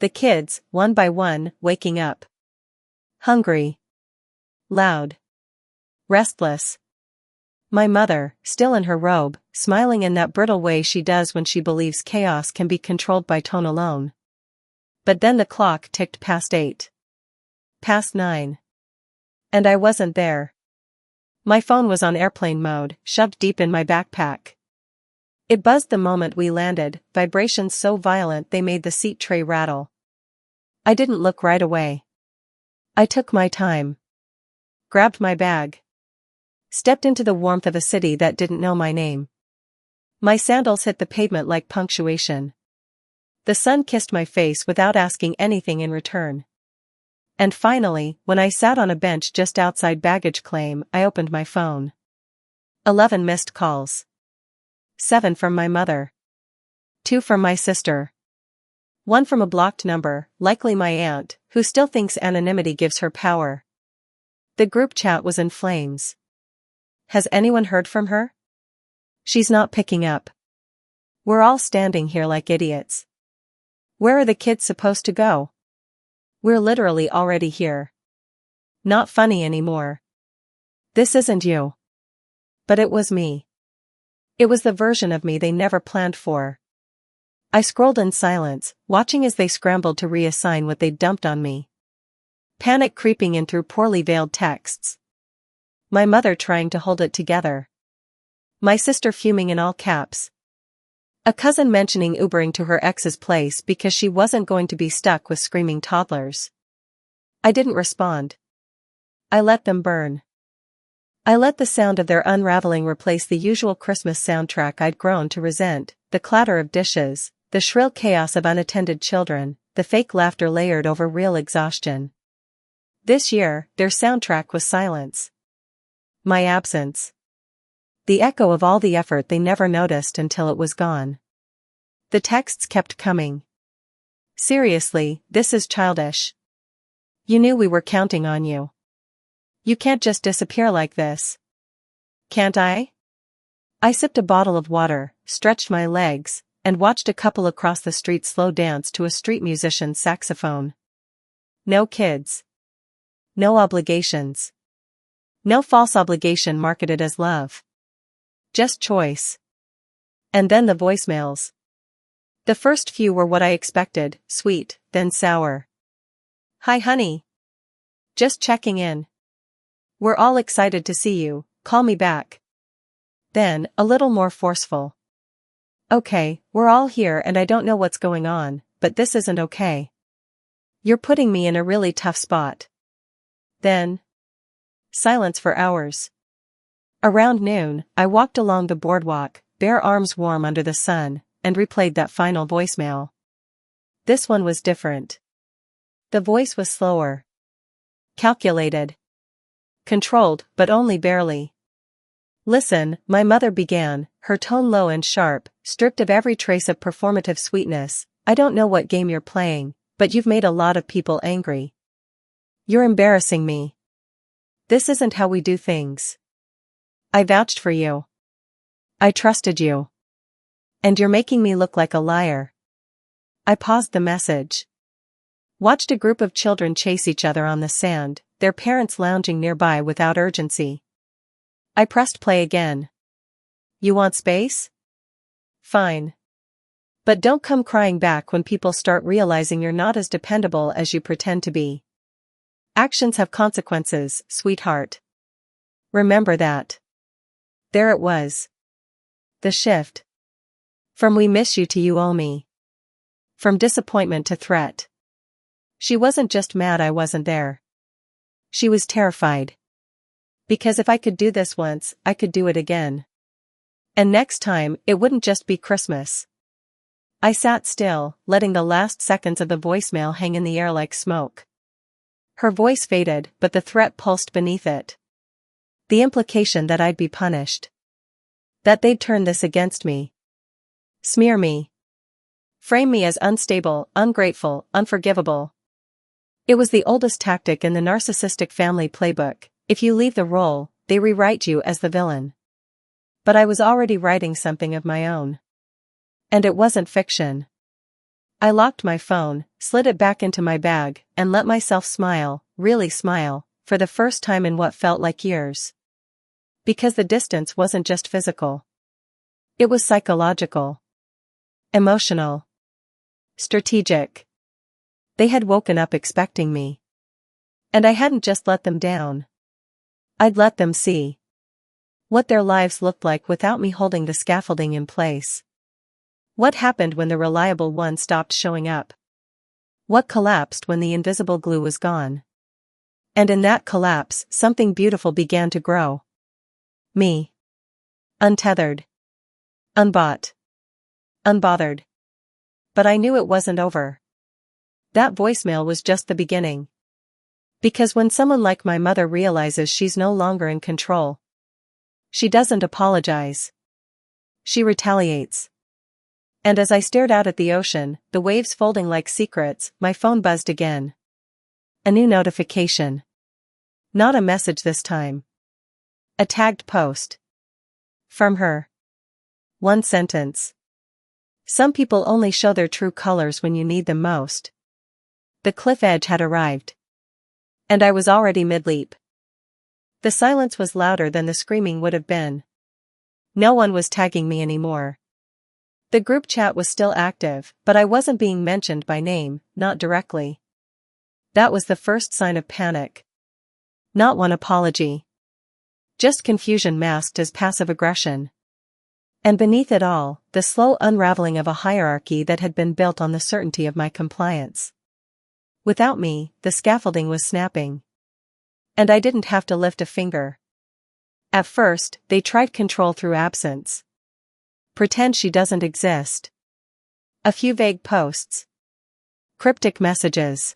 The kids, one by one, waking up. Hungry. Loud. Restless. My mother, still in her robe, smiling in that brittle way she does when she believes chaos can be controlled by tone alone. But then the clock ticked past 8. Past 9. And I wasn't there. My phone was on airplane mode, shoved deep in my backpack. It buzzed the moment we landed, vibrations so violent they made the seat tray rattle. I didn't look right away. I took my time. Grabbed my bag. Stepped into the warmth of a city that didn't know my name. My sandals hit the pavement like punctuation. The sun kissed my face without asking anything in return. And finally, when I sat on a bench just outside baggage claim, I opened my phone. 11 missed calls. 7 from my mother. 2 from my sister. 1 from a blocked number, likely my aunt, who still thinks anonymity gives her power. The group chat was in flames. Has anyone heard from her? She's not picking up. We're all standing here like idiots. Where are the kids supposed to go? We're literally already here. Not funny anymore. This isn't you. But it was me. It was the version of me they never planned for. I scrolled in silence, watching as they scrambled to reassign what they'd dumped on me. Panic creeping in through poorly veiled texts. My mother trying to hold it together. My sister fuming in all caps. A cousin mentioning Ubering to her ex's place because she wasn't going to be stuck with screaming toddlers. I didn't respond. I let them burn. I let the sound of their unraveling replace the usual Christmas soundtrack I'd grown to resent, the clatter of dishes, the shrill chaos of unattended children, the fake laughter layered over real exhaustion. This year, their soundtrack was silence. My absence. The echo of all the effort they never noticed until it was gone. The texts kept coming. Seriously, this is childish. You knew we were counting on you. You can't just disappear like this. Can't I? I sipped a bottle of water, stretched my legs, and watched a couple across the street slow dance to a street musician's saxophone. No kids. No obligations. No false obligation marketed as love. Just choice. And then the voicemails. The first few were what I expected, sweet, then sour. Hi honey. Just checking in. We're all excited to see you, call me back. Then, a little more forceful. Okay, we're all here and I don't know what's going on, but this isn't okay. You're putting me in a really tough spot. Then, silence for hours. Around noon, I walked along the boardwalk, bare arms warm under the sun, and replayed that final voicemail. This one was different. The voice was slower. Calculated. Controlled, but only barely. Listen, my mother began, her tone low and sharp, stripped of every trace of performative sweetness. I don't know what game you're playing, but you've made a lot of people angry. You're embarrassing me. This isn't how we do things. I vouched for you. I trusted you. And you're making me look like a liar. I paused the message. Watched a group of children chase each other on the sand, their parents lounging nearby without urgency. I pressed play again. You want space? Fine. But don't come crying back when people start realizing you're not as dependable as you pretend to be. Actions have consequences, sweetheart. Remember that. There it was. The shift. From we miss you to you owe me. From disappointment to threat. She wasn't just mad I wasn't there. She was terrified. Because if I could do this once, I could do it again. And next time, it wouldn't just be Christmas. I sat still, letting the last seconds of the voicemail hang in the air like smoke. Her voice faded, but the threat pulsed beneath it. The implication that I'd be punished. That they'd turn this against me. Smear me. Frame me as unstable, ungrateful, unforgivable. It was the oldest tactic in the narcissistic family playbook. If you leave the role, they rewrite you as the villain. But I was already writing something of my own. And it wasn't fiction. I locked my phone, slid it back into my bag, and let myself smile, really smile, for the first time in what felt like years. Because the distance wasn't just physical. It was psychological. Emotional. Strategic. They had woken up expecting me. And I hadn't just let them down. I'd let them see what their lives looked like without me holding the scaffolding in place. What happened when the reliable one stopped showing up? What collapsed when the invisible glue was gone? And in that collapse, something beautiful began to grow. Me. Untethered. Unbought. Unbothered. But I knew it wasn't over. That voicemail was just the beginning. Because when someone like my mother realizes she's no longer in control, she doesn't apologize. She retaliates. And as I stared out at the ocean, the waves folding like secrets, my phone buzzed again. A new notification. Not a message this time. A tagged post. From her. One sentence. Some people only show their true colors when you need them most. The cliff edge had arrived. And I was already mid-leap. The silence was louder than the screaming would have been. No one was tagging me anymore. The group chat was still active, but I wasn't being mentioned by name, not directly. That was the first sign of panic. Not one apology. Just confusion masked as passive aggression. And beneath it all, the slow unraveling of a hierarchy that had been built on the certainty of my compliance. Without me, the scaffolding was snapping. And I didn't have to lift a finger. At first, they tried control through absence. Pretend she doesn't exist. A few vague posts. Cryptic messages.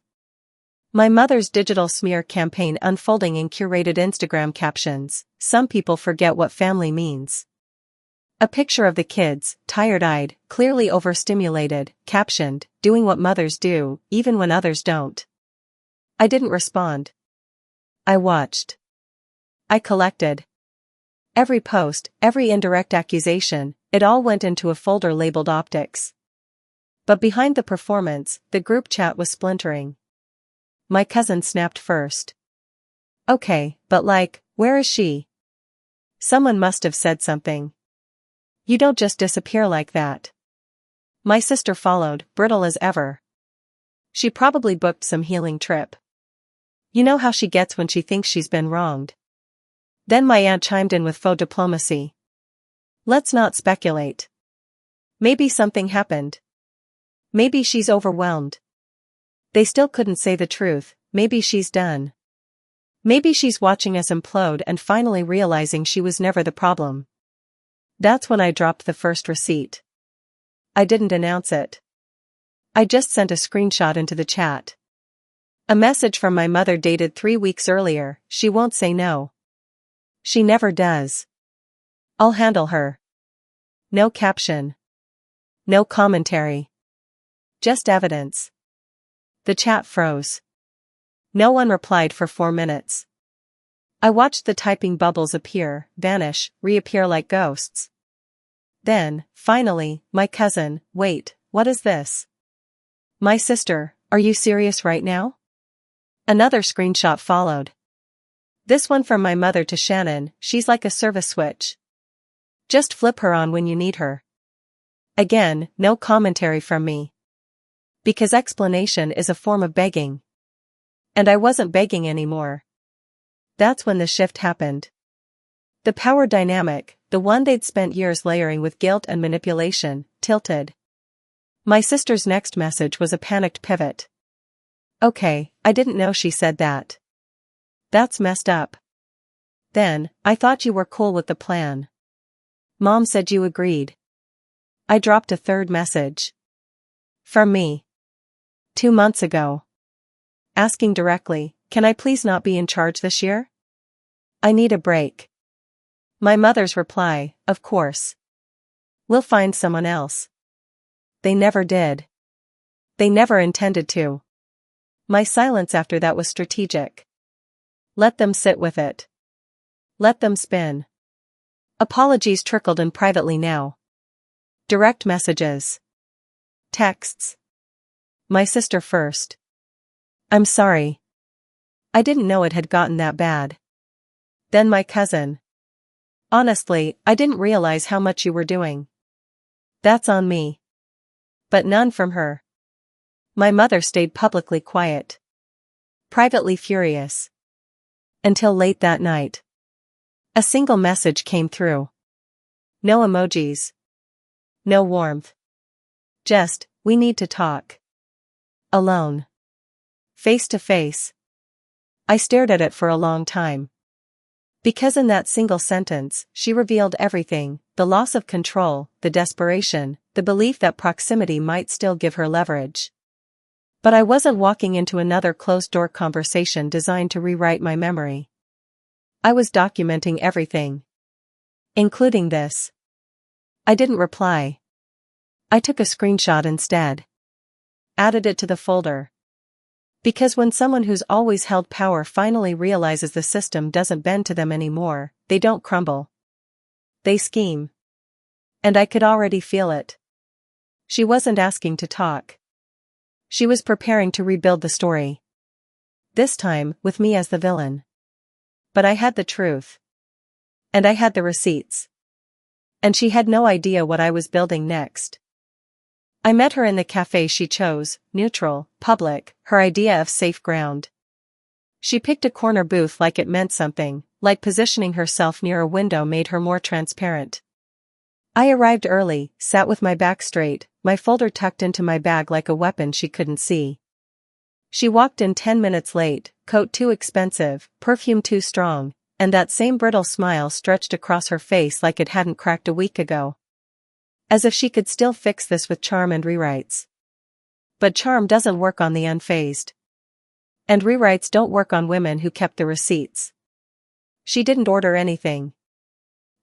My mother's digital smear campaign unfolding in curated Instagram captions. Some people forget what family means. A picture of the kids, tired-eyed, clearly overstimulated, captioned, doing what mothers do, even when others don't. I didn't respond. I watched. I collected. Every post, every indirect accusation, it all went into a folder labeled optics. But behind the performance, the group chat was splintering. My cousin snapped first. Okay, but where is she? Someone must have said something. You don't just disappear like that. My sister followed, brittle as ever. She probably booked some healing trip. You know how she gets when she thinks she's been wronged. Then my aunt chimed in with faux diplomacy. Let's not speculate. Maybe something happened. Maybe she's overwhelmed. They still couldn't say the truth. Maybe she's done. Maybe she's watching us implode and finally realizing she was never the problem. That's when I dropped the first receipt. I didn't announce it. I just sent a screenshot into the chat. A message from my mother dated 3 weeks earlier. She won't say no. She never does. I'll handle her. No caption. No commentary. Just evidence. The chat froze. No one replied for 4 minutes. I watched the typing bubbles appear, vanish, reappear like ghosts. Then, finally, my cousin, wait, what is this? My sister, are you serious right now? Another screenshot followed. This one from my mother to Shannon, she's like a service switch. Just flip her on when you need her. Again, no commentary from me. Because explanation is a form of begging. And I wasn't begging anymore. That's when the shift happened. The power dynamic, the one they'd spent years layering with guilt and manipulation, tilted. My sister's next message was a panicked pivot. Okay, I didn't know she said that. That's messed up. Then, I thought you were cool with the plan. Mom said you agreed. I dropped a third message. From me. 2 months ago. Asking directly, can I please not be in charge this year? I need a break. My mother's reply, of course. We'll find someone else. They never did. They never intended to. My silence after that was strategic. Let them sit with it. Let them spin. Apologies trickled in privately now. Direct messages. Texts. My sister first. I'm sorry. I didn't know it had gotten that bad. Then my cousin. Honestly, I didn't realize how much you were doing. That's on me. But none from her. My mother stayed publicly quiet. Privately furious. Until late that night. A single message came through. No emojis. No warmth. Just, we need to talk. Alone. Face to face. I stared at it for a long time. Because in that single sentence, she revealed everything: the loss of control, the desperation, the belief that proximity might still give her leverage. But I wasn't walking into another closed-door conversation designed to rewrite my memory. I was documenting everything. Including this. I didn't reply. I took a screenshot instead. Added it to the folder. Because when someone who's always held power finally realizes the system doesn't bend to them anymore, they don't crumble. They scheme. And I could already feel it. She wasn't asking to talk. She was preparing to rebuild the story. This time, with me as the villain. But I had the truth. And I had the receipts. And she had no idea what I was building next. I met her in the cafe she chose, neutral, public, her idea of safe ground. She picked a corner booth like it meant something, like positioning herself near a window made her more transparent. I arrived early, sat with my back straight, my folder tucked into my bag like a weapon she couldn't see. She walked in 10 minutes late, coat too expensive, perfume too strong, and that same brittle smile stretched across her face like it hadn't cracked a week ago. As if she could still fix this with charm and rewrites. But charm doesn't work on the unfazed. And rewrites don't work on women who kept the receipts. She didn't order anything.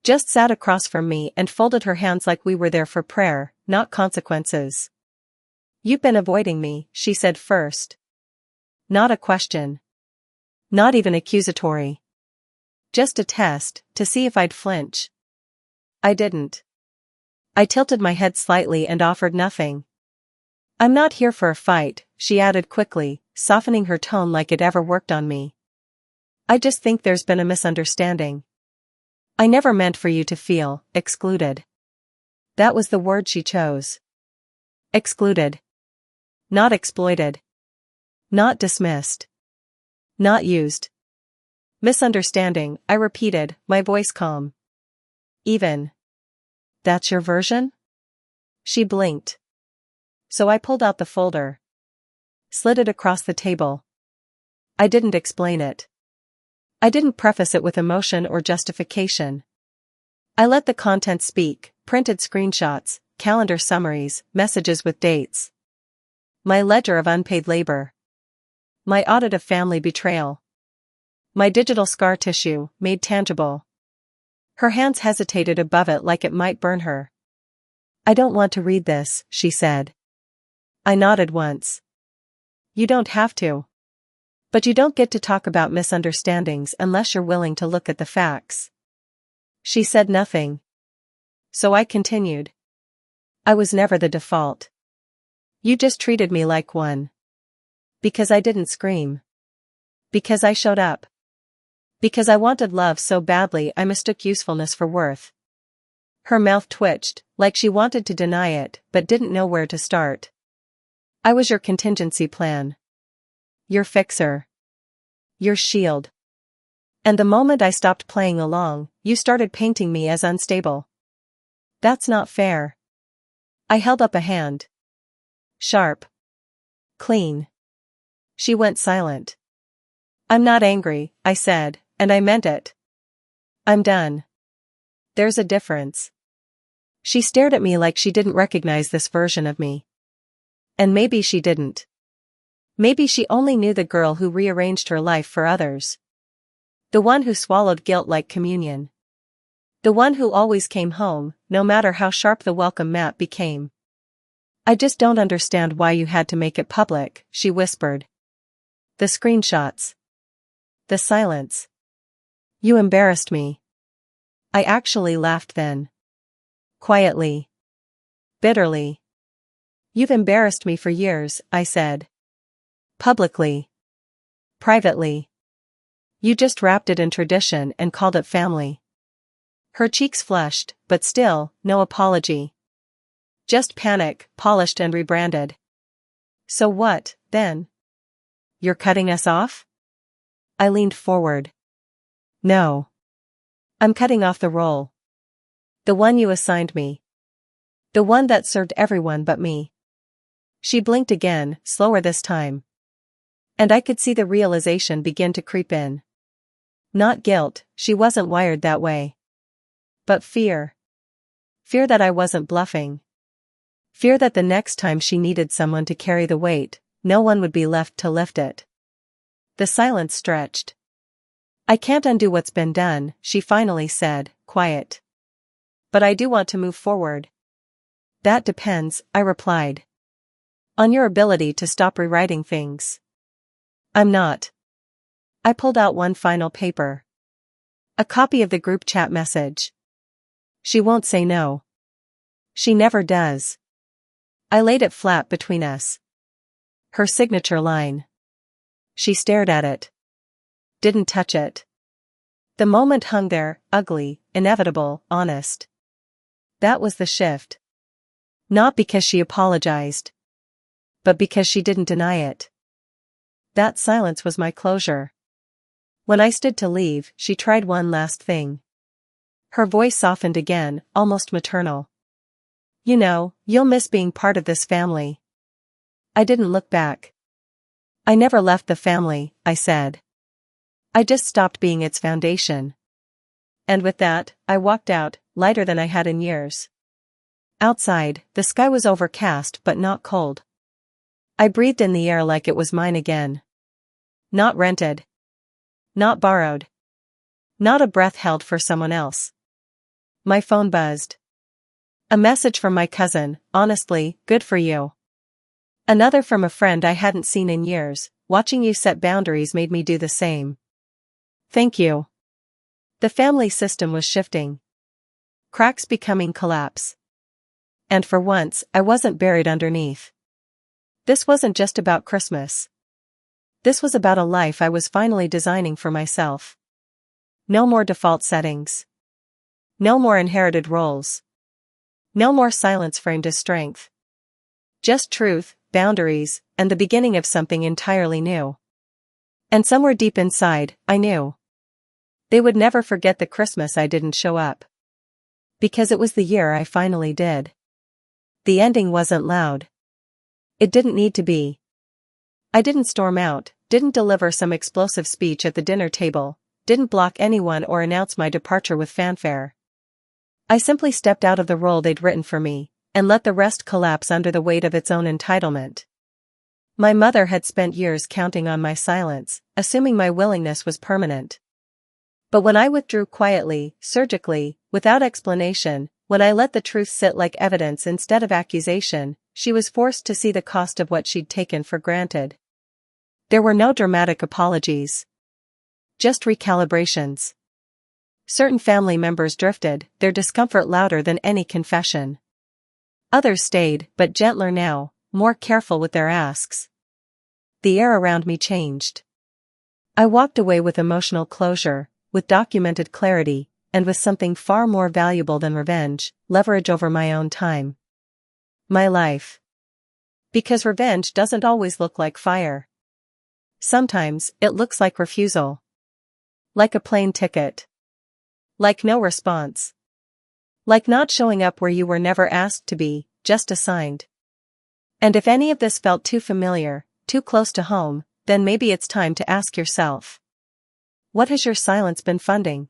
Just sat across from me and folded her hands like we were there for prayer, not consequences. "You've been avoiding me," she said first. Not a question. Not even accusatory. Just a test, to see if I'd flinch. I didn't. I tilted my head slightly and offered nothing. "I'm not here for a fight," she added quickly, softening her tone like it ever worked on me. "I just think there's been a misunderstanding. I never meant for you to feel excluded." That was the word she chose. Excluded. Not exploited. Not dismissed. Not used. Misunderstanding, I repeated, my voice calm. "Even. That's your version?" She blinked. So I pulled out the folder. Slid it across the table. I didn't explain it. I didn't preface it with emotion or justification. I let the content speak, printed screenshots, calendar summaries, messages with dates. My ledger of unpaid labor. My audit of family betrayal. My digital scar tissue, made tangible. Her hands hesitated above it like it might burn her. "I don't want to read this," she said. I nodded once. "You don't have to. But you don't get to talk about misunderstandings unless you're willing to look at the facts." She said nothing. So I continued. "I was never the default. You just treated me like one. Because I didn't scream. Because I showed up. Because I wanted love so badly I mistook usefulness for worth." Her mouth twitched, like she wanted to deny it, but didn't know where to start. "I was your contingency plan. Your fixer. Your shield. And the moment I stopped playing along, you started painting me as unstable. That's not fair." I held up a hand. Sharp. Clean. She went silent. "I'm not angry," I said, and I meant it. "I'm done. There's a difference." She stared at me like she didn't recognize this version of me. And maybe she didn't. Maybe she only knew the girl who rearranged her life for others. The one who swallowed guilt like communion. The one who always came home, no matter how sharp the welcome mat became. "I just don't understand why you had to make it public," she whispered. "The screenshots. The silence. You embarrassed me." I actually laughed then. Quietly. Bitterly. "You've embarrassed me for years," I said. "Publicly. Privately. You just wrapped it in tradition and called it family." Her cheeks flushed, but still, no apology. Just panic, polished and rebranded. "So what, then? You're cutting us off?" I leaned forward. "No. I'm cutting off the role. The one you assigned me. The one that served everyone but me." She blinked again, slower this time. And I could see the realization begin to creep in. Not guilt, she wasn't wired that way. But fear. Fear that I wasn't bluffing. Fear that the next time she needed someone to carry the weight, no one would be left to lift it. The silence stretched. I can't undo what's been done, she finally said, quiet. But I do want to move forward. That depends, I replied. On your ability to stop rewriting things. I'm not. I pulled out one final paper. A copy of the group chat message. She won't say no. She never does. I laid it flat between us. Her signature line. She stared at it. Didn't touch it. The moment hung there, ugly, inevitable, honest. That was the shift. Not because she apologized. But because she didn't deny it. That silence was my closure. When I stood to leave, she tried one last thing. Her voice softened again, almost maternal. You know, you'll miss being part of this family. I didn't look back. I never left the family, I said. I just stopped being its foundation. And with that, I walked out, lighter than I had in years. Outside, the sky was overcast but not cold. I breathed in the air like it was mine again. Not rented. Not borrowed. Not a breath held for someone else. My phone buzzed. A message from my cousin, honestly, good for you. Another from a friend I hadn't seen in years, watching you set boundaries made me do the same. Thank you. The family system was shifting. Cracks becoming collapse. And for once, I wasn't buried underneath. This wasn't just about Christmas. This was about a life I was finally designing for myself. No more default settings. No more inherited roles. No more silence framed as strength. Just truth, boundaries, and the beginning of something entirely new. And somewhere deep inside, I knew. They would never forget the Christmas I didn't show up. Because it was the year I finally did. The ending wasn't loud. It didn't need to be. I didn't storm out, didn't deliver some explosive speech at the dinner table, didn't block anyone or announce my departure with fanfare. I simply stepped out of the role they'd written for me, and let the rest collapse under the weight of its own entitlement. My mother had spent years counting on my silence, assuming my willingness was permanent. But when I withdrew quietly, surgically, without explanation, when I let the truth sit like evidence instead of accusation, she was forced to see the cost of what she'd taken for granted. There were no dramatic apologies. Just recalibrations. Certain family members drifted, their discomfort louder than any confession. Others stayed, but gentler now, more careful with their asks. The air around me changed. I walked away with emotional closure, with documented clarity, and with something far more valuable than revenge, leverage over my own time. My life. Because revenge doesn't always look like fire. Sometimes, it looks like refusal. Like a plane ticket. Like no response. Like not showing up where you were never asked to be, just assigned. And if any of this felt too familiar, too close to home, then maybe it's time to ask yourself. What has your silence been funding?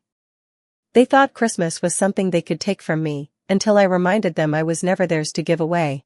They thought Christmas was something they could take from me, until I reminded them I was never theirs to give away.